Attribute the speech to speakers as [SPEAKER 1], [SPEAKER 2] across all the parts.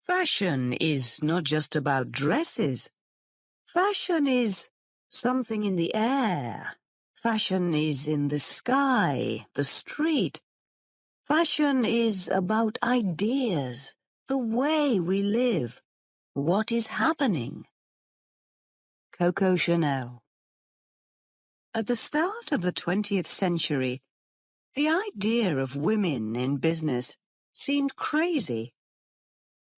[SPEAKER 1] Fashion is not just about dresses. Fashion is something in the air. Fashion is in the sky, the street. Fashion is about ideas, the way we live, what is happening. Coco Chanel. At the start of the 20th century, the idea of women in business seemed crazy.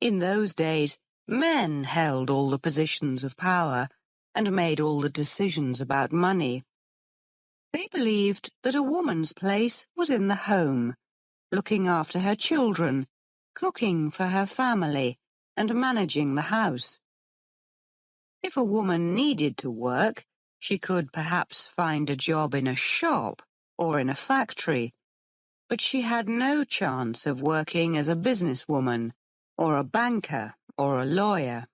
[SPEAKER 1] In those days, men held all the positions of power and made all the decisions about money. They believed that a woman's place was in the home, looking after her children, cooking for her family, and managing the house. If a woman needed to work, she could perhaps find a job in a shop or in a factory, but she had no chance of working as a businesswoman or a banker or a lawyer.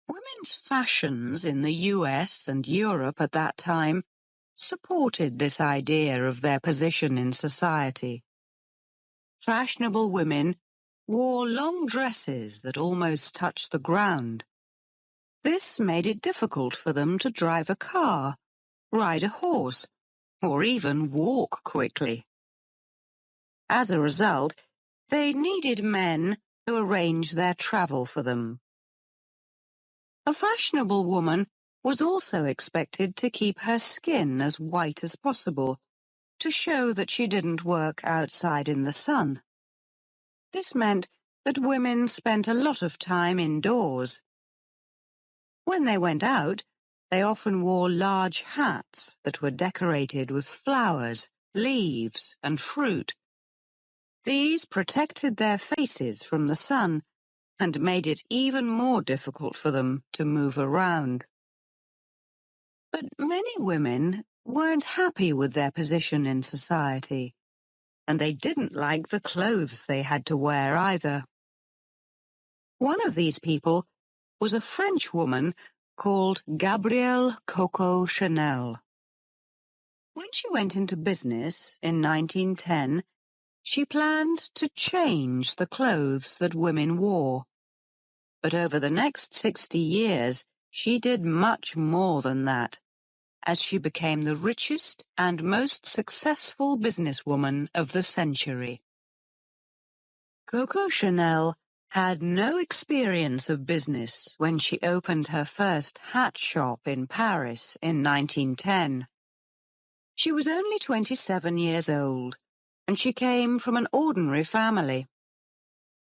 [SPEAKER 1] Women's fashions in the US and Europe at that time supported this idea of their position in society. Fashionable women wore long dresses that almost touched the ground. This made it difficult for them to drive a car, ride a horse, or even walk quickly. As a result, they needed men to arrange their travel for them. A fashionable woman was also expected to keep her skin as white as possible, to show that she didn't work outside in the sun. This meant that women spent a lot of time indoors. When they went out, they often wore large hats that were decorated with flowers, leaves, and fruit. These protected their faces from the sun and made it even more difficult for them to move around. But many women weren't happy with their position in society, and they didn't like the clothes they had to wear either. One of these people was a French woman called Gabrielle Coco Chanel. When she went into business in 1910, she planned to change the clothes that women wore. But over the next 60 years, she did much more than that, as she became the richest and most successful businesswoman of the century. Coco Chanel had no experience of business when she opened her first hat shop in Paris in 1910. She was only 27 years old, and she came from an ordinary family.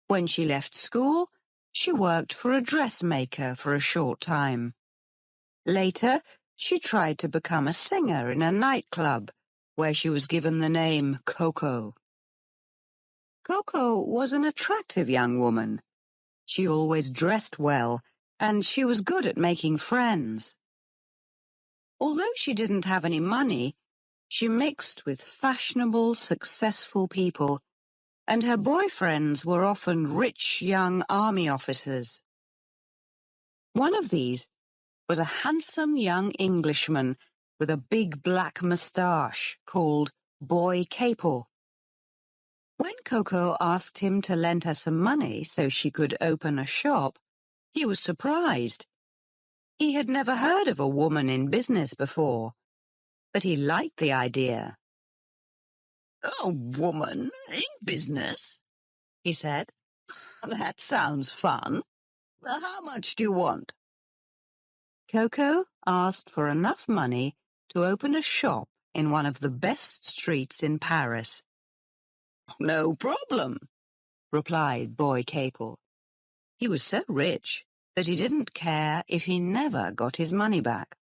[SPEAKER 1] When she left school, she worked for a dressmaker for a short time. Later, she tried to become a singer in a nightclub, where she was given the name Coco. Coco was an attractive young woman. She always dressed well, and she was good at making friends. Although she didn't have any money, she mixed with fashionable, successful people, and her boyfriends were often rich young army officers. One of these was a handsome young Englishman with a big black moustache called Boy Capel. When Coco asked him to lend her some money so she could open a shop, he was surprised. He had never heard of a woman in business before, but he liked the idea. "A woman in business?" he said. "That sounds fun. How much do you want?" Coco asked for enough money to open a shop in one of the best streets in Paris. "No problem," replied Boy Capel. He was so rich that he didn't care if he never got his money back.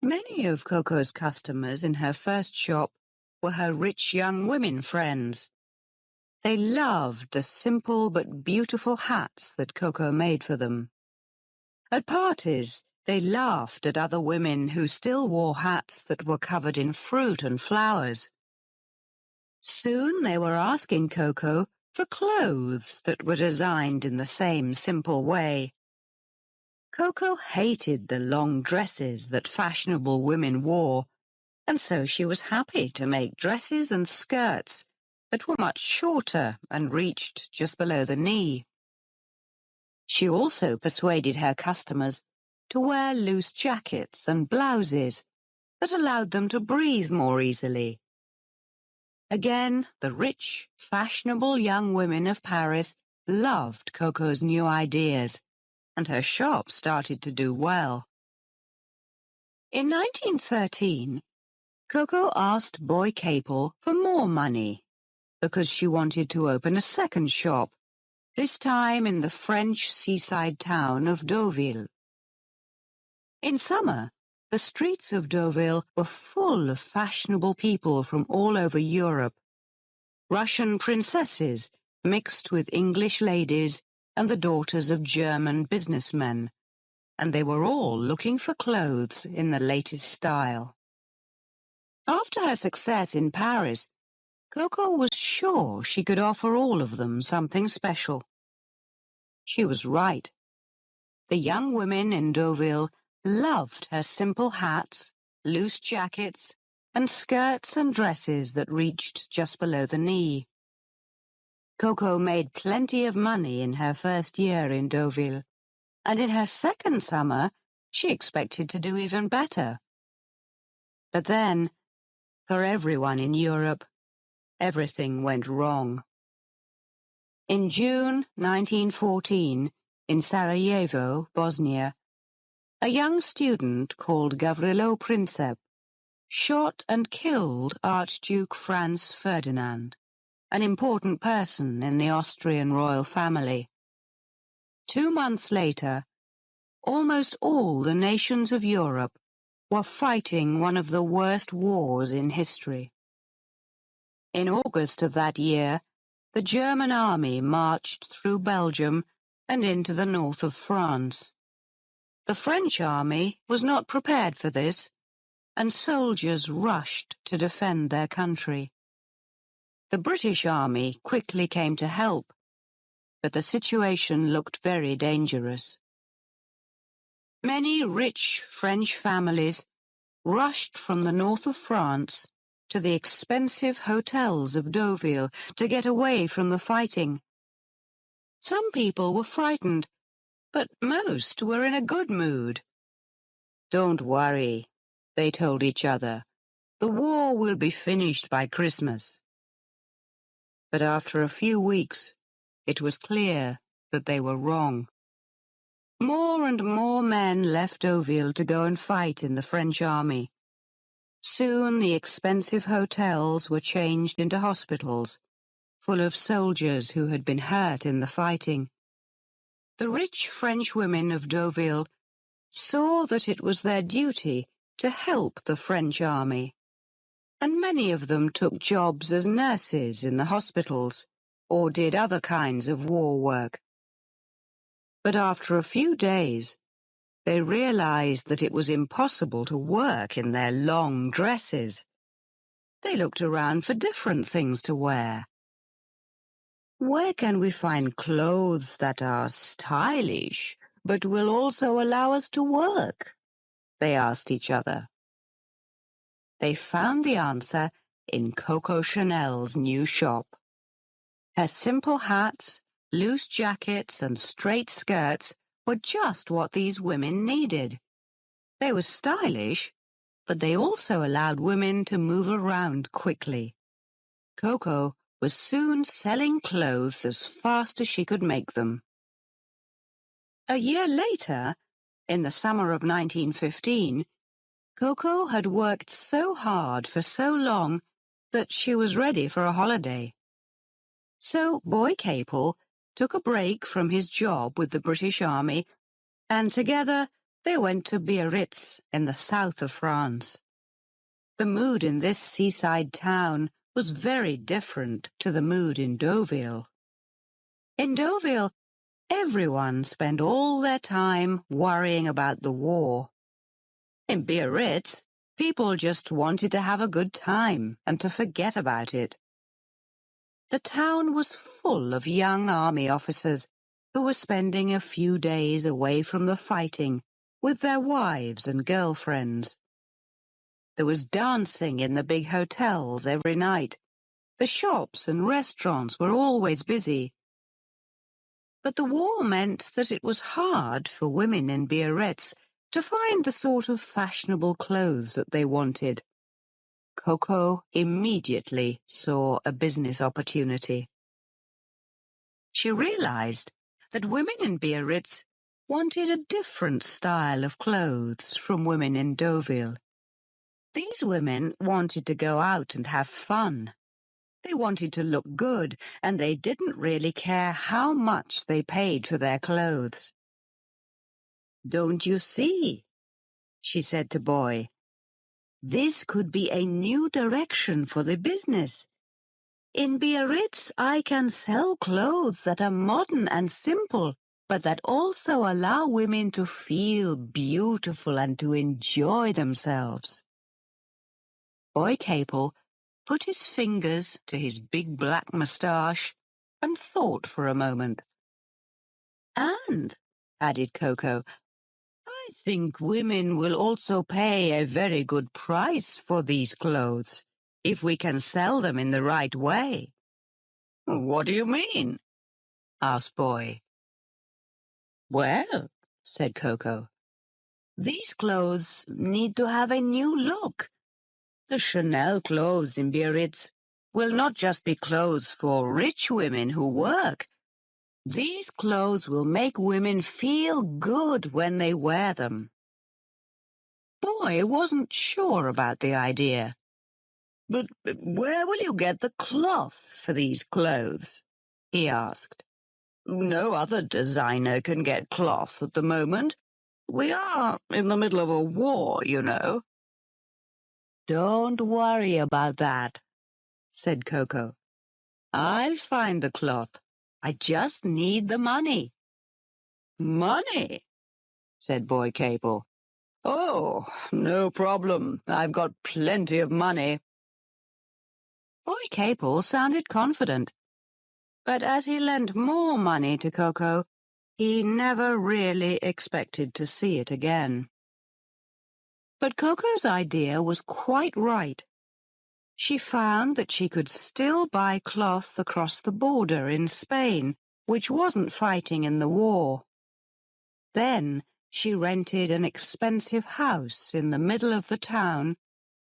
[SPEAKER 1] Many of Coco's customers in her first shop were her rich young women friends. They loved the simple but beautiful hats that Coco made for them. At parties, they laughed at other women who still wore hats that were covered in fruit and flowers. Soon they were asking Coco for clothes that were designed in the same simple way. Coco hated the long dresses that fashionable women wore, and so she was happy to make dresses and skirts that were much shorter and reached just below the knee. She also persuaded her customers to wear loose jackets and blouses that allowed them to breathe more easily. Again, the rich, fashionable young women of Paris loved Coco's new ideas, and her shop started to do well. In 1913, Coco asked Boy Capel for more money because she wanted to open a second shop, this time in the French seaside town of Deauville. In summer, the streets of Deauville were full of fashionable people from all over Europe. Russian princesses mixed with English ladies and the daughters of German businessmen, and they were all looking for clothes in the latest style. After her success in Paris, Coco was sure she could offer all of them something special. She was right. The young women in Deauville loved her simple hats, loose jackets, and skirts and dresses that reached just below the knee. Coco made plenty of money in her first year in Deauville, and in her second summer, she expected to do even better. But then, for everyone in Europe, everything went wrong. In June 1914, in Sarajevo, Bosnia, a young student called Gavrilo Princip shot and killed Archduke Franz Ferdinand, an important person in the Austrian royal family. 2 months later, almost all the nations of Europe were fighting one of the worst wars in history. In August of that year, the German army marched through Belgium and into the north of France. The French army was not prepared for this, and soldiers rushed to defend their country. The British army quickly came to help, but the situation looked very dangerous. Many rich French families rushed from the north of France to the expensive hotels of Deauville to get away from the fighting. Some people were frightened, but most were in a good mood. "Don't worry," they told each other. "The war will be finished by Christmas." But after a few weeks, it was clear that they were wrong. More and more men left Deauville to go and fight in the French army. Soon the expensive hotels were changed into hospitals, full of soldiers who had been hurt in the fighting. The rich French women of Deauville saw that it was their duty to help the French army, and many of them took jobs as nurses in the hospitals or did other kinds of war work. But after a few days, they realized that it was impossible to work in their long dresses. They looked around for different things to wear. "Where can we find clothes that are stylish, but will also allow us to work?" they asked each other. They found the answer in Coco Chanel's new shop. Her simple hats, loose jackets, and straight skirts were just what these women needed. They were stylish, but they also allowed women to move around quickly. Coco was soon selling clothes as fast as she could make them. A year later, in the summer of 1915, Coco had worked so hard for so long that she was ready for a holiday. So Boy Capel took a break from his job with the British Army, and together they went to Biarritz in the south of France. The mood in this seaside town was very different to the mood in Deauville. In Deauville, everyone spent all their time worrying about the war. In Biarritz, people just wanted to have a good time and to forget about it. The town was full of young army officers who were spending a few days away from the fighting with their wives and girlfriends. There was dancing in the big hotels every night, The shops and restaurants were always busy. But the war meant that it was hard for women in Biarritz to find the sort of fashionable clothes that they wanted. Coco immediately saw a business opportunity. She realized that women in Biarritz wanted a different style of clothes from women in Deauville. These women wanted to go out and have fun. They wanted to look good, and they didn't really care how much they paid for their clothes. "Don't you see?" she said to Boy. "This could be a new direction for the business. In Biarritz, I can sell clothes that are modern and simple, but that also allow women to feel beautiful and to enjoy themselves." Boy Capel put his fingers to his big black moustache and thought for a moment. "And," added Coco, "I think women will also pay a very good price for these clothes, if we can sell them in the right way." "What do you mean?" asked Boy. "Well," said Coco, "these clothes need to have a new look. The Chanel clothes in Biarritz will not just be clothes for rich women who work. These clothes will make women feel good when they wear them." Boy wasn't sure about the idea. "But where will you get the cloth for these clothes?" he asked. "No other designer can get cloth at the moment. We are in the middle of a war, you know." "Don't worry about that," said Coco. "I'll find the cloth. I just need the money." "Money?" said Boy Cable. "Oh, no problem. I've got plenty of money." Boy Cable sounded confident, but as he lent more money to Coco, he never really expected to see it again. But Coco's idea was quite right. She found that she could still buy cloth across the border in Spain, which wasn't fighting in the war. Then she rented an expensive house in the middle of the town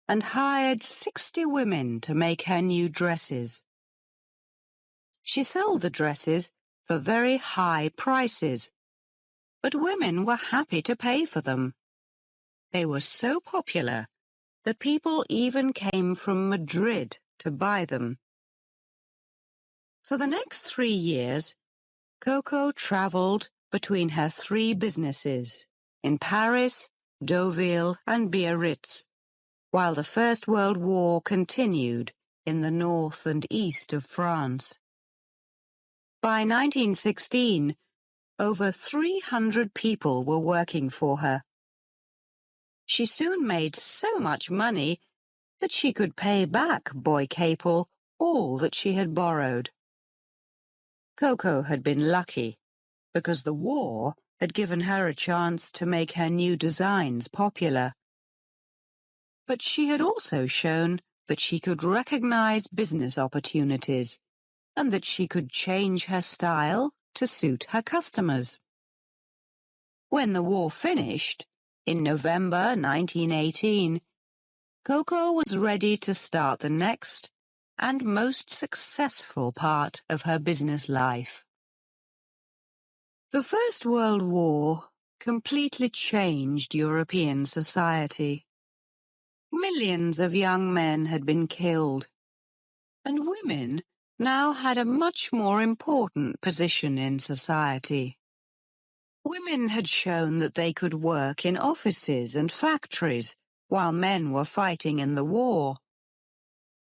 [SPEAKER 1] and hired 60 women to make her new dresses. She sold the dresses for very high prices, but women were happy to pay for them. They were so popular that people even came from Madrid to buy them. For the next 3 years, Coco traveled between her 3 businesses in Paris, Deauville, and Biarritz, while the First World War continued in the north and east of France. By 1916, over 300 people were working for her. She soon made so much money that she could pay back Boy Capel all that she had borrowed. Coco had been lucky because the war had given her a chance to make her new designs popular. But she had also shown that she could recognize business opportunities and that she could change her style to suit her customers. When the war finished, in November 1918, Coco was ready to start the next and most successful part of her business life. The First World War completely changed European society. Millions of young men had been killed, and women now had a much more important position in society. Women had shown that they could work in offices and factories while men were fighting in the war.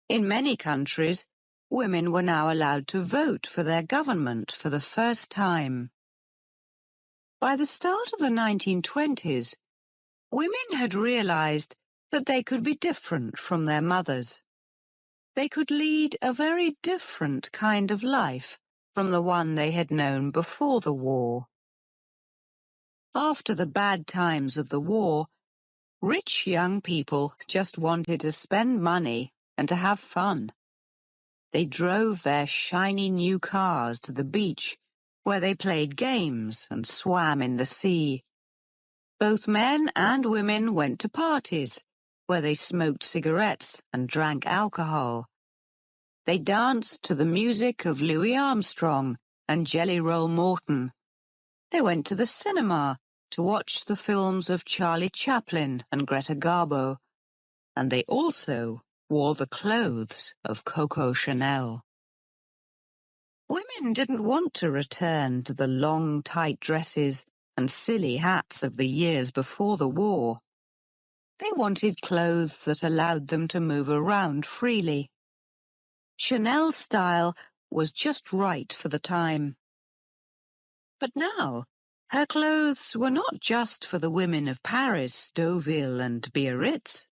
[SPEAKER 1] In many countries, women were now allowed to vote for their government for the first time. By the start of the 1920s, women had realized that they could be different from their mothers. They could lead a very different kind of life from the one they had known before the war. After the bad times of the war, rich young people just wanted to spend money and to have fun. They drove their shiny new cars to the beach, where they played games and swam in the sea. Both men and women went to parties, where they smoked cigarettes and drank alcohol. They danced to the music of Louis Armstrong and Jelly Roll Morton. They went to the cinema to watch the films of Charlie Chaplin and Greta Garbo, and they also wore the clothes of Coco Chanel. Women didn't want to return to the long, tight dresses and silly hats of the years before the war. They wanted clothes that allowed them to move around freely. Chanel's style was just right for the time. But now, her clothes were not just for the women of Paris, Deauville, and Biarritz.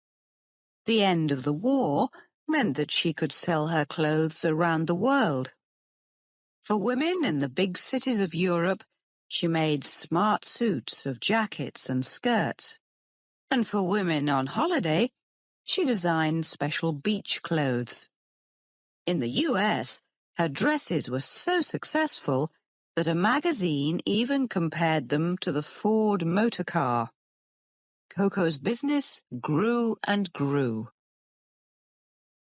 [SPEAKER 1] The end of the war meant that she could sell her clothes around the world. For women in the big cities of Europe, she made smart suits of jackets and skirts. And for women on holiday, she designed special beach clothes. In the US, her dresses were so successful that a magazine even compared them to the Ford motor car. Coco's business grew and grew.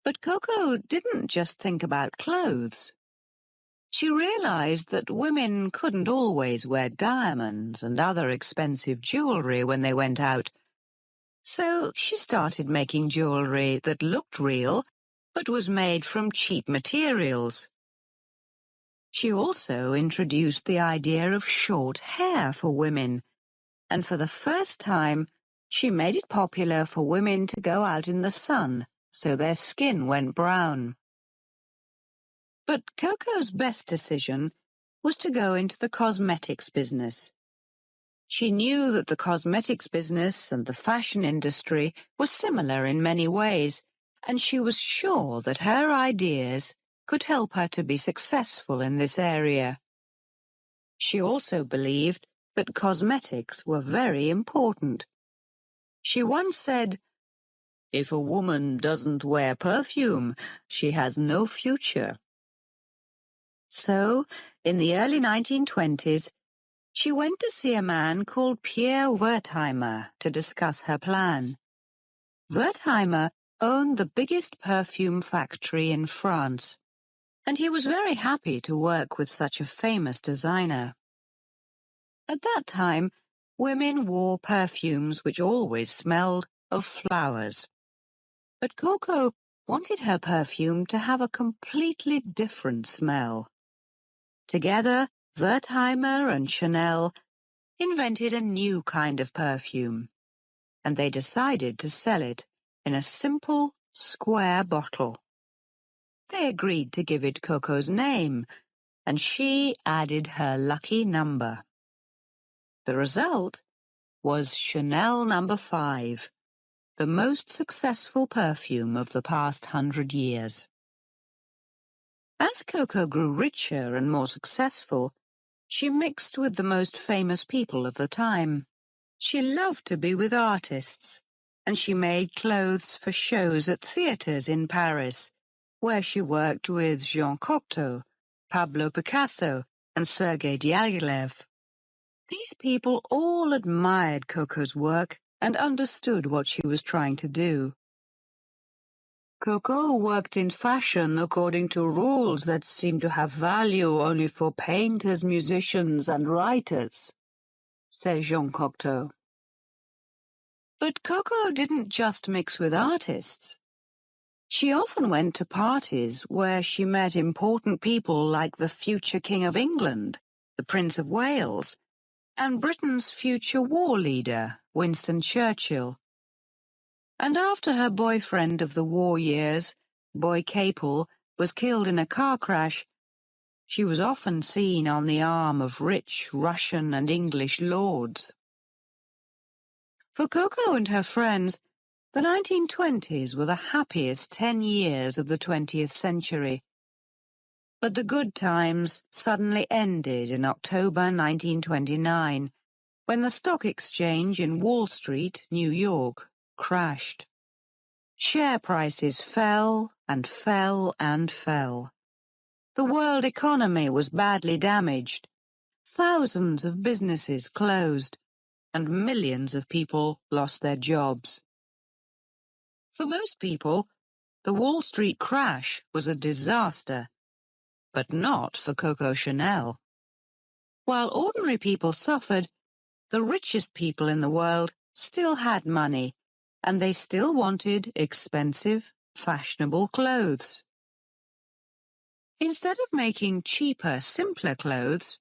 [SPEAKER 1] But Coco didn't just think about clothes. She realized that women couldn't always wear diamonds and other expensive jewelry when they went out. So she started making jewelry that looked real, but was made from cheap materials. She also introduced the idea of short hair for women, and for the first time, she made it popular for women to go out in the sun so their skin went brown. But Coco's best decision was to go into the cosmetics business. She knew that the cosmetics business and the fashion industry were similar in many ways, and she was sure that her ideas could help her to be successful in this area. She also believed that cosmetics were very important. She once said, "If a woman doesn't wear perfume, she has no future." So, in the early 1920s, she went to see a man called Pierre Wertheimer to discuss her plan. Wertheimer owned the biggest perfume factory in France, and he was very happy to work with such a famous designer. At that time, women wore perfumes which always smelled of flowers. But Coco wanted her perfume to have a completely different smell. Together, Wertheimer and Chanel invented a new kind of perfume, and they decided to sell it in a simple, square bottle. They agreed to give it Coco's name, and she added her lucky number. The result was Chanel No. 5, the most successful perfume of the past 100 years. As Coco grew richer and more successful, she mixed with the most famous people of the time. She loved to be with artists, and she made clothes for shows at theaters in Paris, where she worked with Jean Cocteau, Pablo Picasso, and Sergei Diaghilev. These people all admired Coco's work and understood what she was trying to do. Coco worked in fashion according to rules that seemed to have value only for painters, musicians, and writers, said Jean Cocteau. But Coco didn't just mix with artists. She often went to parties where she met important people like the future King of England, the Prince of Wales, and Britain's future war leader, Winston Churchill. And after her boyfriend of the war years, Boy Capel, was killed in a car crash, she was often seen on the arm of rich Russian and English lords. For Coco and her friends, the 1920s were the happiest 10 years of the 20th century. But the good times suddenly ended in October 1929, when the stock exchange in Wall Street, New York, crashed. Share prices fell and fell and fell. The world economy was badly damaged. Thousands of businesses closed, and millions of people lost their jobs. For most people, the Wall Street crash was a disaster, but not for Coco Chanel. While ordinary people suffered, the richest people in the world still had money, and they still wanted expensive, fashionable clothes. Instead of making cheaper, simpler clothes,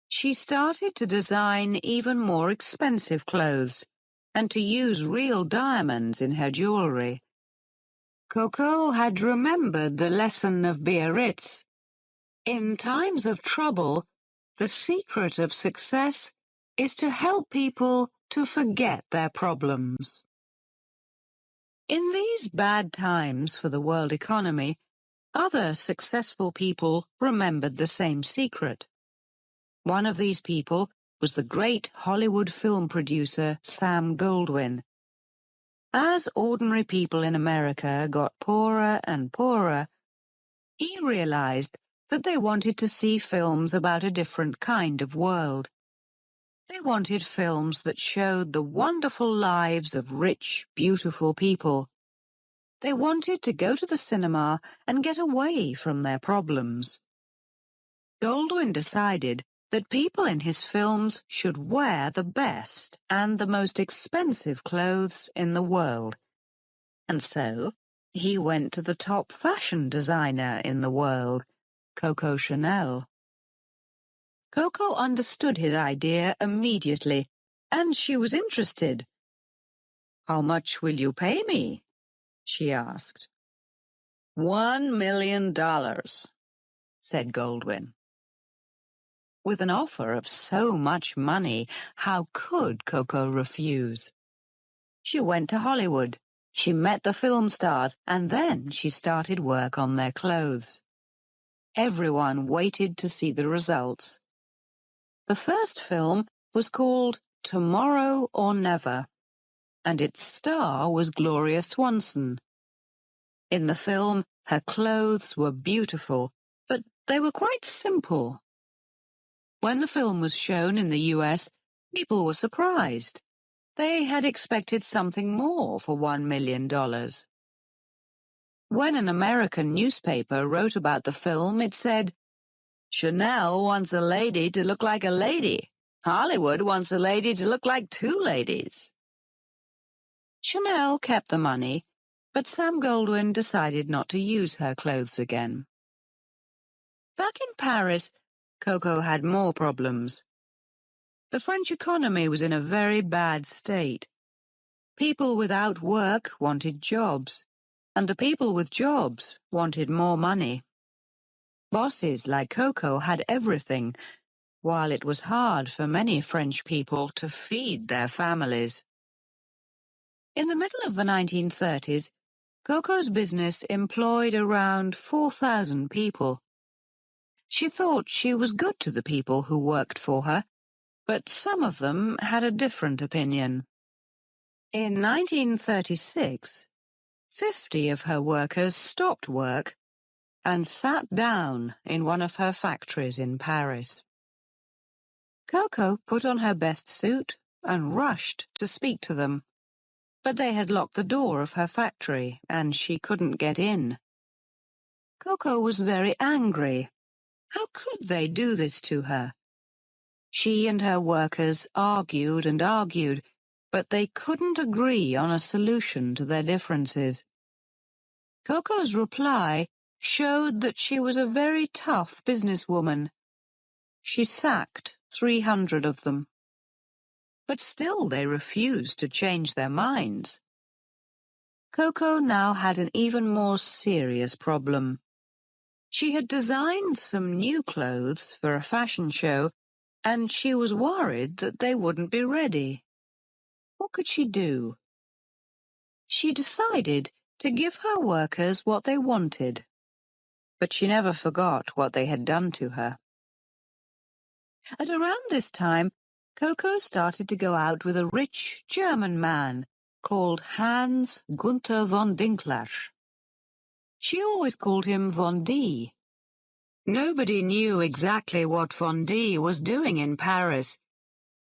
[SPEAKER 1] she started to design even more expensive clothes and to use real diamonds in her jewelry. Coco had remembered the lesson of Biarritz. In times of trouble, the secret of success is to help people to forget their problems. In these bad times for the world economy, other successful people remembered the same secret. One of these people was the great Hollywood film producer Sam Goldwyn. As ordinary people in America got poorer and poorer, he realized that they wanted to see films about a different kind of world. They wanted films that showed the wonderful lives of rich, beautiful people. They wanted to go to the cinema and get away from their problems. Goldwyn decided that people in his films should wear the best and the most expensive clothes in the world. And so, he went to the top fashion designer in the world, Coco Chanel. Coco understood his idea immediately, and she was interested. "How much will you pay me?" she asked. $1 million, said Goldwyn. With an offer of so much money, how could Coco refuse? She went to Hollywood. She met the film stars, and then she started work on their clothes. Everyone waited to see the results. The first film was called Tomorrow or Never, and its star was Gloria Swanson. In the film, her clothes were beautiful, but they were quite simple. When the film was shown in the US, people were surprised. They had expected something more for $1 million. When an American newspaper wrote about the film, it said, "Chanel wants a lady to look like a lady. Hollywood wants a lady to look like two ladies." Chanel kept the money, but Sam Goldwyn decided not to use her clothes again. Back in Paris, Coco had more problems. The French economy was in a very bad state. People without work wanted jobs, and the people with jobs wanted more money. Bosses like Coco had everything, while it was hard for many French people to feed their families. In the middle of the 1930s, Coco's business employed around 4,000 people. She thought she was good to the people who worked for her, but some of them had a different opinion. In 1936, 50 of her workers stopped work and sat down in one of her factories in Paris. Coco put on her best suit and rushed to speak to them, but they had locked the door of her factory and she couldn't get in. Coco was very angry. How could they do this to her? She and her workers argued and argued, but they couldn't agree on a solution to their differences. Coco's reply showed that she was a very tough businesswoman. She sacked 300 of them. But still they refused to change their minds. Coco now had an even more serious problem. She had designed some new clothes for a fashion show, and she was worried that they wouldn't be ready. What could she do? She decided to give her workers what they wanted, but she never forgot what they had done to her. At around this time, Coco started to go out with a rich German man called Hans Gunther von Dinklage. She always called him Von D. Nobody knew exactly what Von D was doing in Paris,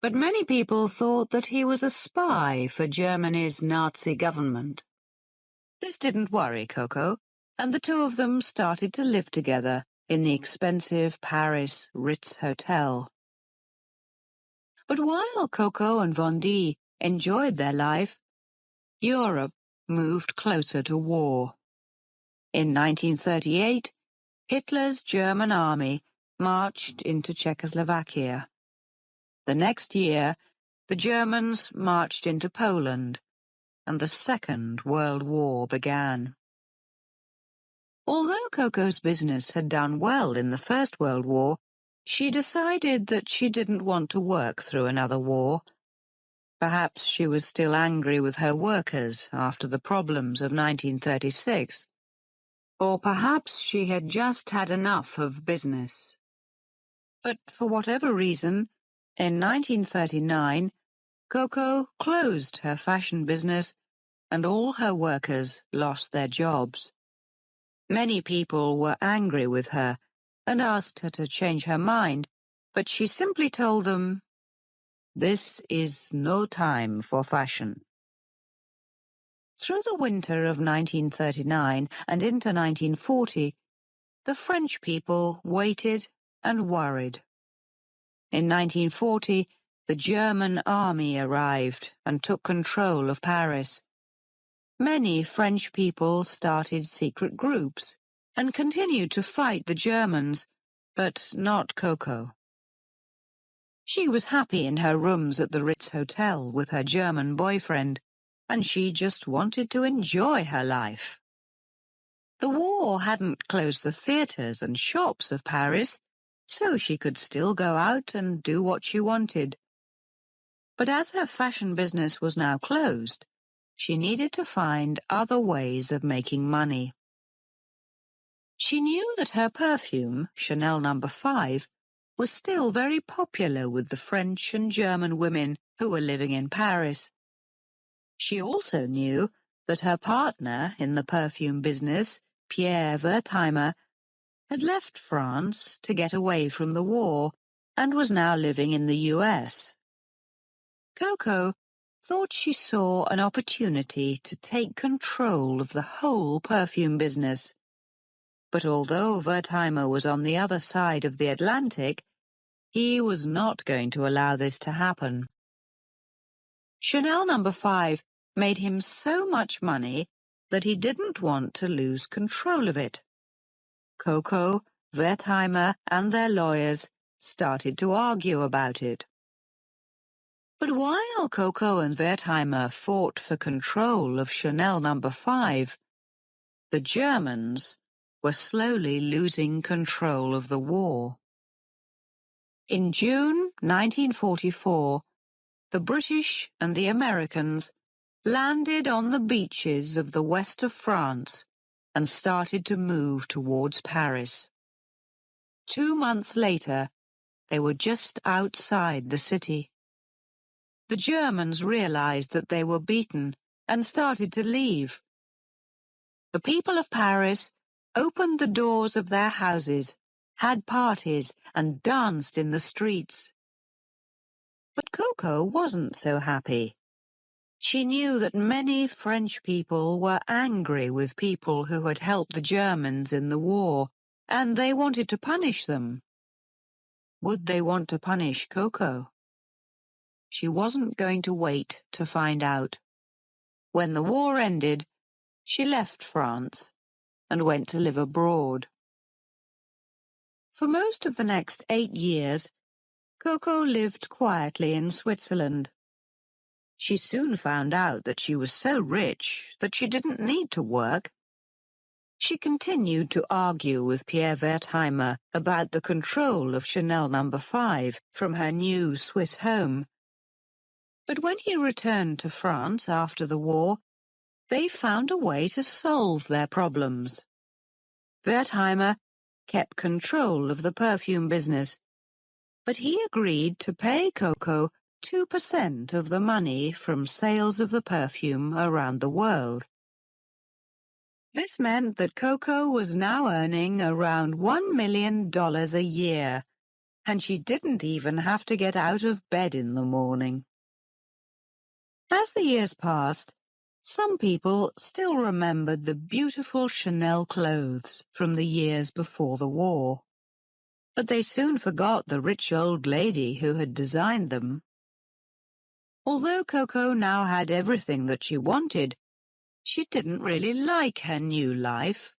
[SPEAKER 1] but many people thought that he was a spy for Germany's Nazi government. This didn't worry Coco, and the two of them started to live together in the expensive Paris Ritz Hotel. But while Coco and Von D enjoyed their life, Europe moved closer to war. In 1938, Hitler's German army marched into Czechoslovakia. The next year, the Germans marched into Poland, and the Second World War began. Although Coco's business had done well in the First World War, she decided that she didn't want to work through another war. Perhaps she was still angry with her workers after the problems of 1936. Or perhaps she had just had enough of business. But for whatever reason, in 1939, Coco closed her fashion business and all her workers lost their jobs. Many people were angry with her and asked her to change her mind, but she simply told them, "This is no time for fashion." Through the winter of 1939 and into 1940, the French people waited and worried. In 1940, the German army arrived and took control of Paris. Many French people started secret groups and continued to fight the Germans, but not Coco. She was happy in her rooms at the Ritz Hotel with her German boyfriend, and she just wanted to enjoy her life. The war hadn't closed the theatres and shops of Paris, so she could still go out and do what she wanted. But as her fashion business was now closed, she needed to find other ways of making money. She knew that her perfume, Chanel No. 5, was still very popular with the French and German women who were living in Paris. She also knew that her partner in the perfume business, Pierre Wertheimer, had left France to get away from the war and was now living in the US. Coco thought she saw an opportunity to take control of the whole perfume business. But although Wertheimer was on the other side of the Atlantic, he was not going to allow this to happen. Chanel No. 5 made him so much money that he didn't want to lose control of it. Coco, Wertheimer, and their lawyers started to argue about it. But while Coco and Wertheimer fought for control of Chanel No. 5, the Germans were slowly losing control of the war. In June 1944, the British and the Americans landed on the beaches of the west of France and started to move towards Paris. 2 months later, they were just outside the city. The Germans realized that they were beaten and started to leave. The people of Paris opened the doors of their houses, had parties, and danced in the streets. But Coco wasn't so happy. She knew that many French people were angry with people who had helped the Germans in the war, and they wanted to punish them. Would they want to punish Coco? She wasn't going to wait to find out. When the war ended, she left France and went to live abroad. For most of the next 8 years, Coco lived quietly in Switzerland. She soon found out that she was so rich that she didn't need to work. She continued to argue with Pierre Wertheimer about the control of Chanel No. 5 from her new Swiss home. But when he returned to France after the war, they found a way to solve their problems. Wertheimer kept control of the perfume business, but he agreed to pay Coco 2% of the money from sales of the perfume around the world. This meant that Coco was now earning around $1 million a year, and she didn't even have to get out of bed in the morning. As the years passed, some people still remembered the beautiful Chanel clothes from the years before the war. But they soon forgot the rich old lady who had designed them. Although Coco now had everything that she wanted, she didn't really like her new life.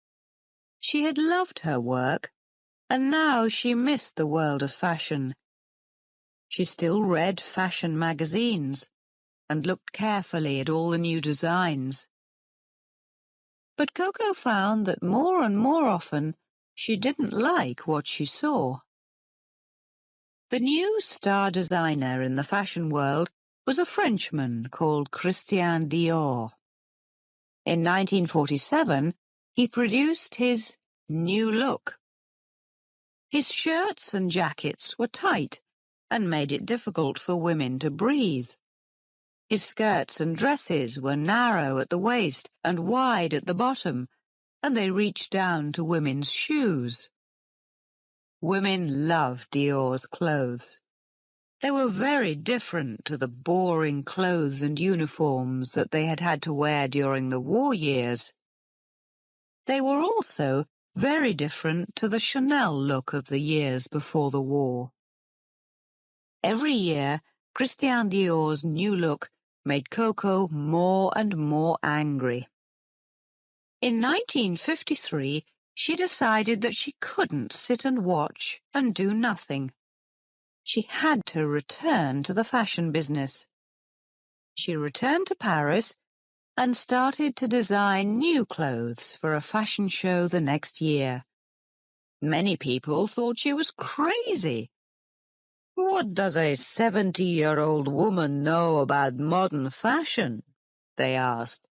[SPEAKER 1] She had loved her work, and now she missed the world of fashion. She still read fashion magazines and looked carefully at all the new designs. But Coco found that more and more often she didn't like what she saw. The new star designer in the fashion world was a Frenchman called Christian Dior. In 1947, he produced his new look. His shirts and jackets were tight and made it difficult for women to breathe. His skirts and dresses were narrow at the waist and wide at the bottom, and they reached down to women's shoes. Women loved Dior's clothes. They were very different to the boring clothes and uniforms that they had had to wear during the war years. They were also very different to the Chanel look of the years before the war. Every year, Christian Dior's new look made Coco more and more angry. In 1953, she decided that she couldn't sit and watch and do nothing. She had to return to the fashion business. She returned to Paris and started to design new clothes for a fashion show the next year. Many people thought she was crazy. "What does a 70-year-old woman know about modern fashion?" they asked.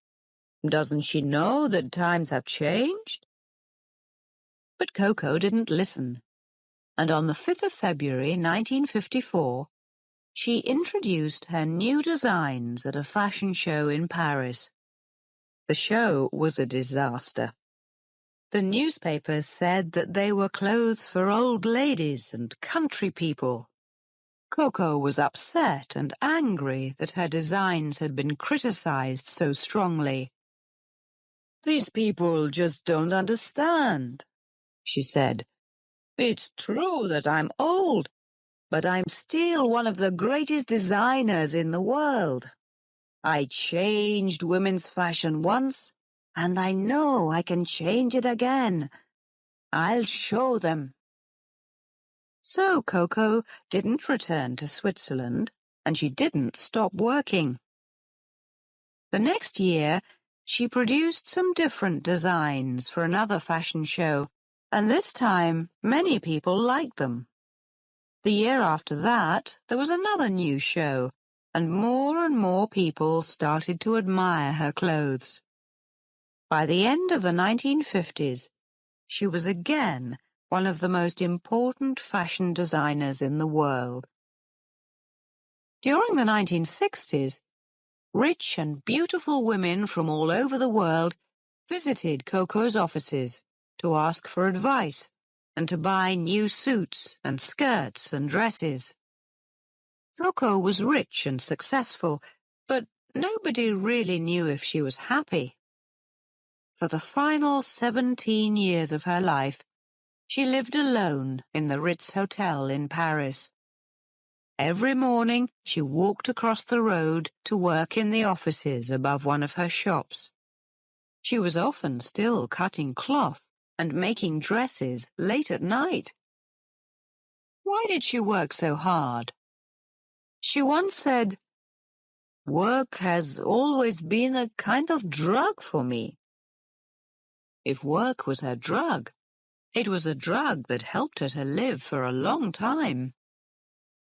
[SPEAKER 1] "Doesn't she know that times have changed?" But Coco didn't listen, and on the 5th of February 1954, she introduced her new designs at a fashion show in Paris. The show was a disaster. The newspapers said that they were clothes for old ladies and country people. Coco was upset and angry that her designs had been criticized so strongly. "These people just don't understand," she said. "It's true that I'm old, but I'm still one of the greatest designers in the world. I changed women's fashion once, and I know I can change it again. I'll show them." So Coco didn't return to Switzerland, and she didn't stop working. The next year, she produced some different designs for another fashion show, and this time many people liked them. The year after that, there was another new show, and more people started to admire her clothes. By the end of the 1950s, she was again one of the most important fashion designers in the world. During the 1960s, rich and beautiful women from all over the world visited Coco's offices to ask for advice and to buy new suits and skirts and dresses. Coco was rich and successful, but nobody really knew if she was happy. For the final 17 years of her life, she lived alone in the Ritz Hotel in Paris. Every morning, she walked across the road to work in the offices above one of her shops. She was often still cutting cloth and making dresses late at night. Why did she work so hard? She once said, "Work has always been a kind of drug for me." If work was her drug, it was a drug that helped her to live for a long time.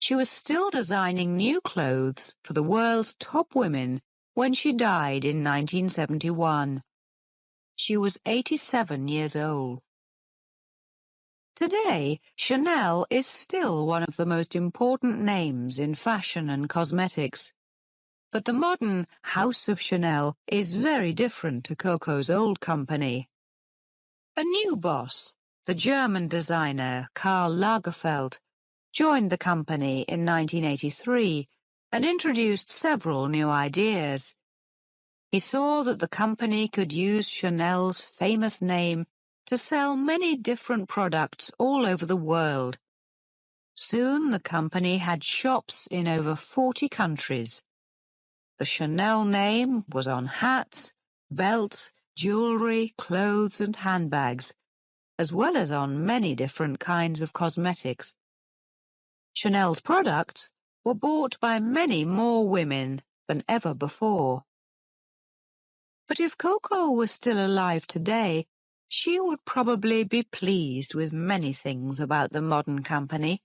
[SPEAKER 1] She was still designing new clothes for the world's top women when she died in 1971. She was 87 years old. Today, Chanel is still one of the most important names in fashion and cosmetics. But the modern House of Chanel is very different to Coco's old company. A new boss, the German designer Karl Lagerfeld, joined the company in 1983 and introduced several new ideas. He saw that the company could use Chanel's famous name to sell many different products all over the world. Soon the company had shops in over 40 countries. The Chanel name was on hats, belts, jewelry, clothes and handbags, as well as on many different kinds of cosmetics. Chanel's products were bought by many more women than ever before. But if Coco was still alive today, she would probably be pleased with many things about the modern company.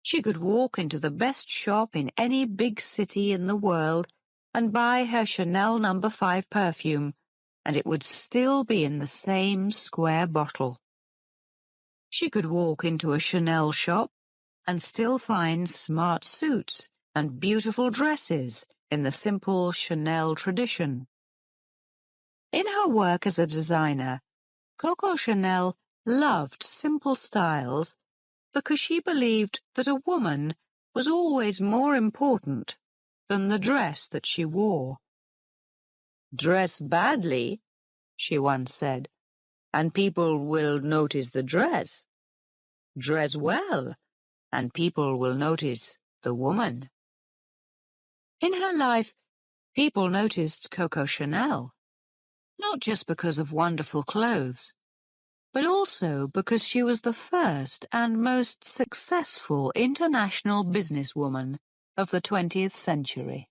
[SPEAKER 1] She could walk into the best shop in any big city in the world and buy her Chanel No. 5 perfume, and it would still be in the same square bottle. She could walk into a Chanel shop and still find smart suits and beautiful dresses in the simple Chanel tradition. In her work as a designer, Coco Chanel loved simple styles because she believed that a woman was always more important than the dress that she wore. "Dress badly," she once said, "and people will notice the dress. Dress well, and people will notice the woman." In her life, people noticed Coco Chanel, not just because of wonderful clothes, but also because she was the first and most successful international businesswoman of the 20th century.